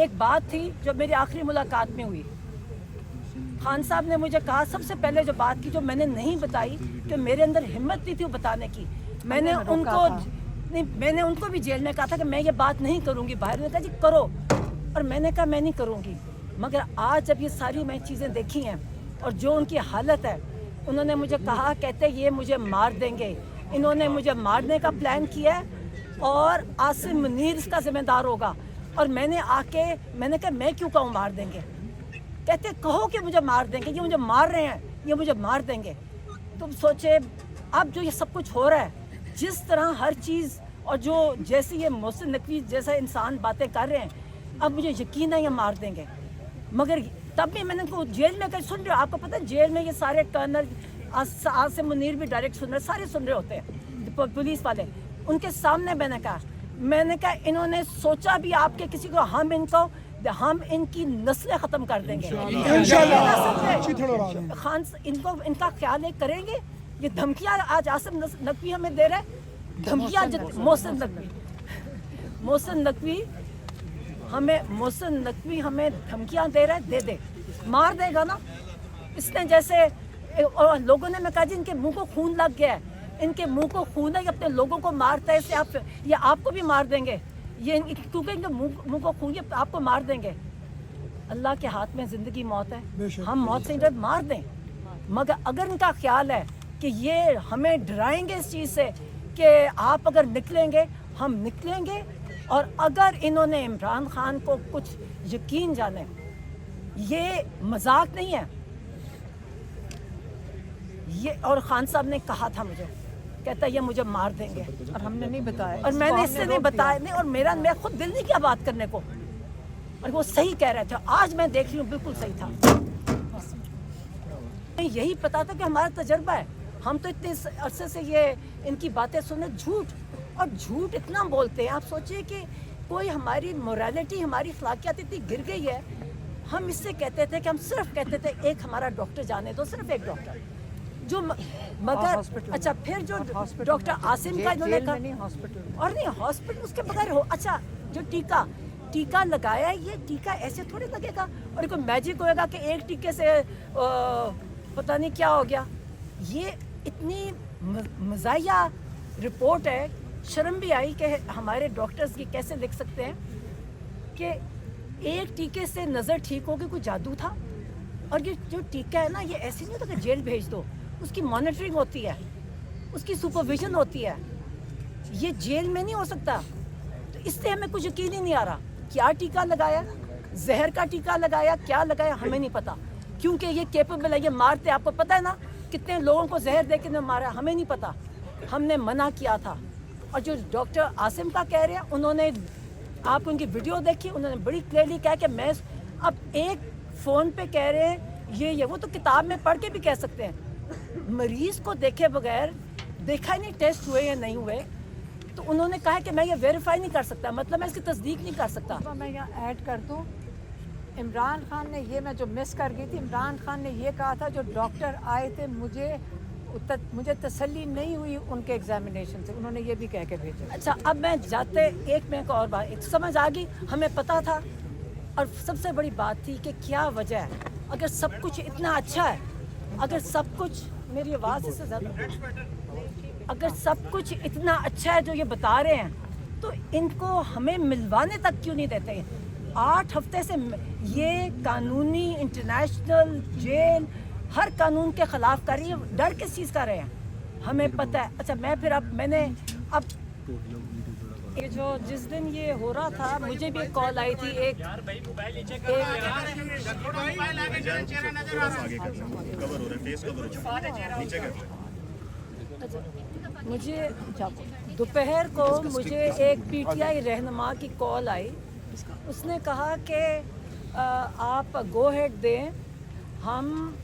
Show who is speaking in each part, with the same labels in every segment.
Speaker 1: एक बात थी जो मेरी आखिरी मुलाकात में हुई। खान साहब ने मुझे कहा, सबसे पहले जो बात की जो मैंने नहीं बताई, कि मेरे अंदर हिम्मत नहीं थी वो बताने की। मैंने उनको भी जेल में कहा था कि मैं ये बात नहीं करूँगी बाहर। ने कहा जी करो, और मैंने कहा मैं नहीं करूँगी। मगर आज जब ये सारी मैं चीज़ें देखी हैं और जो उनकी हालत है, उन्होंने मुझे कहा, कहते ये मुझे मार देंगे, इन्होंने मुझे मारने का प्लान किया है और आसिम मुनीर इसका जिम्मेदार होगा। और मैंने कहा मैं क्यों कहूँ मार देंगे। कहते कहो कि मुझे मार देंगे, ये मुझे मार रहे हैं, ये मुझे मार देंगे। तुम सोचे अब जो ये सब कुछ हो रहा है, जिस तरह हर चीज़, और जो जैसे ये मोहसिन नकवी जैसा इंसान बातें कर रहे हैं, अब मुझे यकीन है ये मार देंगे। मगर तब भी मैंने उनको जेल में कहीं सुन रहे हो, आपको पता है जेल में ये सारे कर्नल आसिम मुनीर भी डायरेक्ट सुन रहे, सारे सुन रहे होते हैं पुलिस वाले। उनके सामने मैंने कहा इन्होंने सोचा भी आपके किसी को, हम इनकी नस्लें ख़त्म कर देंगे खान। इनका ख्याल एक करेंगे। ये धमकियाँ आज आसिम नकवी हमें दे रहा है, धमकियाँ मोहसिन नकवी हमें धमकियाँ दे रहा है, दे मार देगा ना। इसने जैसे और लोगों ने, मैं कहा जी इनके मुंह को खून लग गया है, इनके मुंह को खून है, अपने लोगों को मारता है, इससे ये आपको भी मार देंगे, ये क्योंकि इनके मुंह को खून, ये आपको मार देंगे। अल्लाह के हाथ में ज़िंदगी मौत है, हम मौत से डर मार दें। मगर अगर इनका ख्याल है कि ये हमें डराएंगे इस चीज़ से कि आप अगर निकलेंगे, हम निकलेंगे। और अगर इन्होंने इमरान खान को कुछ यकीन जाने, ये मजाक नहीं है ये। और खान साहब ने कहा था मुझे, कहता ये मुझे मार देंगे,
Speaker 2: और हमने नहीं बताया,
Speaker 1: और मैंने इससे नहीं बताया नहीं, और मैं खुद दिल नहीं किया बात करने को, और वो सही कह रहे थे। आज मैं देख रही हूँ बिल्कुल सही था। यही पता था कि हमारा तजर्बा है, हम तो इतने अरसे से ये इनकी बातें सुने, झूठ इतना बोलते हैं। आप सोचिए कि कोई हमारी मोरालिटी, हमारी अखलाकियात इतनी गिर गई है। हम इससे कहते थे कि हम सिर्फ कहते थे एक हमारा डॉक्टर जाने दो, सिर्फ एक डॉक्टर जो मगर अच्छा, फिर जो डॉक्टर आसिम का इन्होंने कहा, और नहीं हॉस्पिटल उसके बगैर हो। अच्छा, जो टीका लगाया है, ये टीका ऐसे थोड़ी लगेगा और कोई मैजिक होएगा कि एक टीके से पता नहीं क्या हो गया। ये इतनी मज़ाहिया रिपोर्ट है, शर्म भी आई कि हमारे डॉक्टर्स ये कैसे लिख सकते हैं कि एक टीके से नज़र ठीक होगी, कोई जादू था। और ये जो टीका है ना, ये ऐसे नहीं होता कि जेल भेज दो, उसकी मॉनिटरिंग होती है, उसकी सुपरविजन होती है, ये जेल में नहीं हो सकता। तो इससे हमें कुछ यकीन ही नहीं आ रहा, क्या टीका लगाया, जहर का टीका लगाया, क्या लगाया हमें नहीं पता, क्योंकि ये केपेबल है, ये मारते। आपको पता है ना कितने लोगों को जहर दे के मारा, हमें नहीं पता, हमने मना किया था। और जो डॉक्टर आसिम का कह रहे हैं, उन्होंने, आप उनकी वीडियो देखी, उन्होंने बड़ी क्लियरली कहा कि मैं अब एक फ़ोन पे कह रहे हैं ये वो तो किताब में पढ़ के भी कह सकते हैं। मरीज़ को देखे बगैर, देखा ही नहीं टेस्ट हुए या नहीं हुए, तो उन्होंने कहा कि मैं ये वेरीफाई नहीं कर सकता, मतलब मैं इसकी तस्दीक नहीं कर सकता।
Speaker 2: तो मैं यहाँ ऐड कर दूँ, इमरान खान ने ये, मैं जो मिस कर गई थी, इमरान खान ने ये कहा था, जो डॉक्टर आए थे मुझे तसल्ली नहीं हुई उनके एग्जामिनेशन से, उन्होंने ये भी कह के भेजा।
Speaker 1: अच्छा, अब मैं जाते एक में और बात, एक समझ आ गई, हमें पता था। और सबसे बड़ी बात थी कि क्या वजह है, अगर सब कुछ इतना अच्छा है, अगर सब कुछ, मेरी आवाज़ इससे ज़्यादा, अगर सब कुछ इतना अच्छा है जो ये बता रहे हैं, तो इनको हमें मिलवाने तक क्यों नहीं देते। 8 हफ्ते से ये कानूनी इंटरनेशनल जेल हर कानून के ख़िलाफ़ कर रही है, डर किस चीज़ का रहे हैं हमें पता है। अच्छा, मैंने ये जो जिस दिन ये हो रहा था, मुझे भी एक कॉल आई थी, एक मुझे दोपहर को मुझे एक पीटीआई रहनुमा की कॉल आई। उसने कहा कि आप गो हेड दें, हम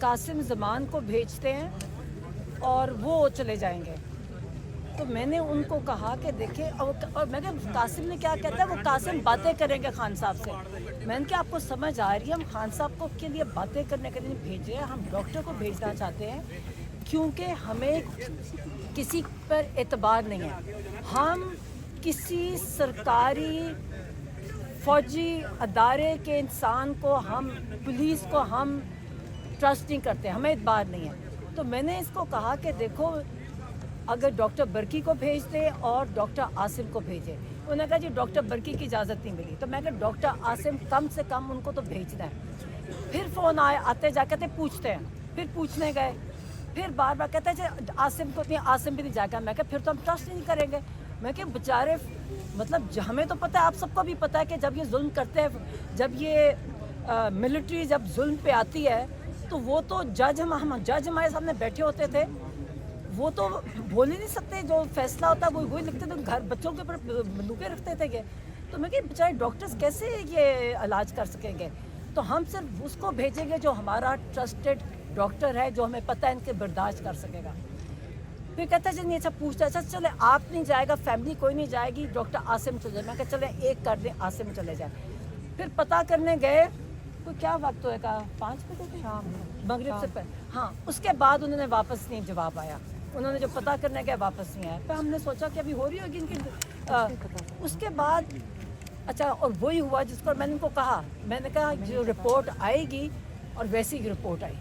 Speaker 1: कासिम ज़मान को भेजते हैं और वो चले जाएंगे। तो मैंने उनको कहा कि देखिए, और मैं कहा कासिम ने क्या कहता है, वो कासिम बातें करेंगे खान साहब से। मैंने कहा आपको समझ आ रही है, हम खान साहब को के लिए बातें करने के लिए भेज रहे हैं, हम डॉक्टर को भेजना चाहते हैं, क्योंकि हमें किसी पर एतबार नहीं है। हम किसी सरकारी फौजी अदारे के इंसान को हम, पुलिस को हम ट्रस्ट नहीं करते, हमें इतबार नहीं है। तो मैंने इसको कहा कि देखो अगर डॉक्टर बर्की को भेज दे और डॉक्टर आसिम को भेजे। उन्होंने कहा जी डॉक्टर बर्की की इजाज़त नहीं मिली। तो मैं कहा डॉक्टर आसिम कम से कम उनको तो भेजना है। फिर फ़ोन आए, आते जा कहते पूछते हैं, फिर पूछने गए, फिर बार बार कहते हैं आसिम को नहीं, आसिम भी नहीं जाएगा। मैं कहा फिर तो हम ट्रस्ट नहीं करेंगे। मैं कहा बेचारे, मतलब हमें तो पता है, आप सबको भी पता है कि जब ये जुल्म करते हैं, जब ये मिलिट्री जब जुल्म पे आती है तो वो तो जज हम जज हमारे सामने बैठे होते थे, वो तो बोल ही नहीं सकते, जो फैसला होता है वही लिखते थे, घर बच्चों के ऊपर बंदूकें रखते थे ये। तो मैं कहा बेचारे डॉक्टर्स कैसे ये इलाज कर सकेंगे। तो हम सिर्फ उसको भेजेंगे जो हमारा ट्रस्टेड डॉक्टर है, जो हमें पता है इनके बर्दाश्त कर सकेगा। फिर कहता है नहीं, अच्छा पूछता अच्छा चले आप नहीं जाएगा, फैमिली कोई नहीं जाएगी, डॉक्टर आसिम चले जाए। मैं कहा चले एक कर दें, आसिम चले जाए। फिर पता करने गए, तो क्या वक्त होएगा, 5 बजे शाम मगरिब से पहले। हाँ, उसके बाद उन्होंने वापस नहीं जवाब आया। उन्होंने जो पता करने गए वापस नहीं आया। फिर हमने सोचा कि अभी हो रही होगी इनकी। उसके बाद अच्छा, और वही हुआ जिसको मैंने उनको कहा, मैंने कहा जो रिपोर्ट आएगी और वैसी ही रिपोर्ट आई।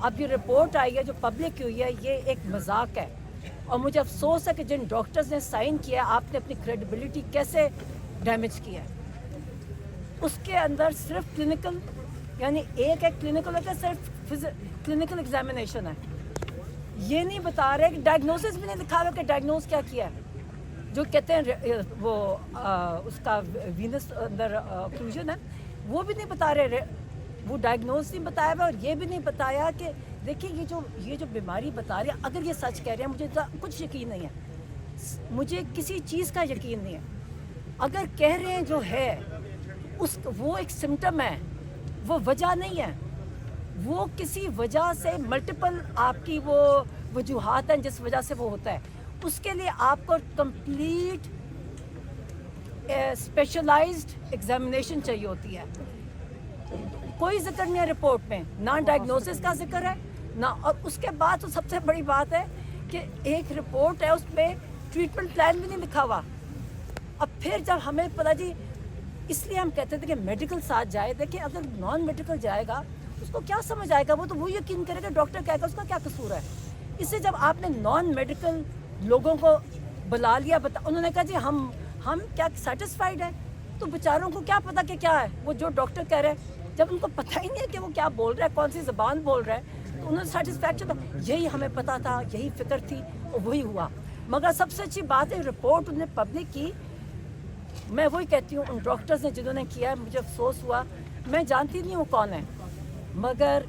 Speaker 1: अब ये रिपोर्ट आई है जो पब्लिक की हुई है, ये एक मजाक है। और मुझे अफसोस है कि जिन डॉक्टर्स ने साइन किया, आपने अपनी क्रेडिबिलिटी कैसे डैमेज किया है। उसके अंदर सिर्फ क्लिनिकल, यानी एक है क्लिनिकल होता है, सिर्फ क्लिनिकल एग्जामिनेशन है। ये नहीं बता रहे कि डायग्नोसिस भी नहीं दिखा रहे कि डायग्नोज क्या किया है। जो कहते हैं वो उसका वीनस अंदर ऑक्लूजन है, वो भी नहीं बता रहे, वो डायग्नोज नहीं बताया हुआ। और ये भी नहीं बताया कि देखिए ये जो बीमारी बता रहे हैं, अगर ये सच कह रहे हैं, मुझे तो कुछ यकीन नहीं है, मुझे किसी चीज़ का यकीन नहीं है। अगर कह रहे हैं जो है वो एक सिम्टम है, वो वजह नहीं है। वो किसी वजह से मल्टीपल आपकी वो वजूहात हैं जिस वजह से वो होता है। उसके लिए आपको कंप्लीट स्पेशलाइज्ड एग्जामिनेशन चाहिए होती है। कोई जिक्र नहीं है रिपोर्ट में, ना डायग्नोसिस का जिक्र है ना। और उसके बाद तो सबसे बड़ी बात है कि एक रिपोर्ट है, उसमें ट्रीटमेंट प्लान भी नहीं लिखा हुआ। अब फिर जब हमें पता जी, इसलिए हम कहते थे कि मेडिकल साथ जाए। देखिए अगर नॉन मेडिकल जाएगा उसको क्या समझ आएगा, वो तो वो यकीन करेगा डॉक्टर कहेगा उसका क्या कसूर है। इससे जब आपने नॉन मेडिकल लोगों को बुला लिया, उन्होंने कहा जी हम क्या सेटिस्फाइड है, तो बेचारों को क्या पता कि क्या है वो जो डॉक्टर कह रहे हैं। जब उनको पता ही नहीं है कि वो क्या बोल रहा है, कौन सी ज़बान बोल रहा है, तो उन्होंने सेटिस्फैक्शन, यही हमें पता था, यही फिक्र थी और वही हुआ। मगर सबसे अच्छी बात है रिपोर्ट उन्हें पब्लिक की। मैं वही कहती हूँ, उन डॉक्टर्स ने जिन्होंने किया, मुझे अफसोस हुआ। मैं जानती नहीं हूँ कौन है, मगर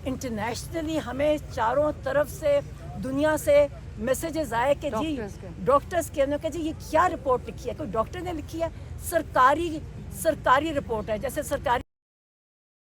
Speaker 1: इंटरनेशनली हमें चारों तरफ से दुनिया से मैसेजेस आए कि जी डॉक्टर्स के अंदर कि जी ये क्या रिपोर्ट लिखी है, कोई डॉक्टर ने लिखी है, सरकारी रिपोर्ट है, जैसे सरकारी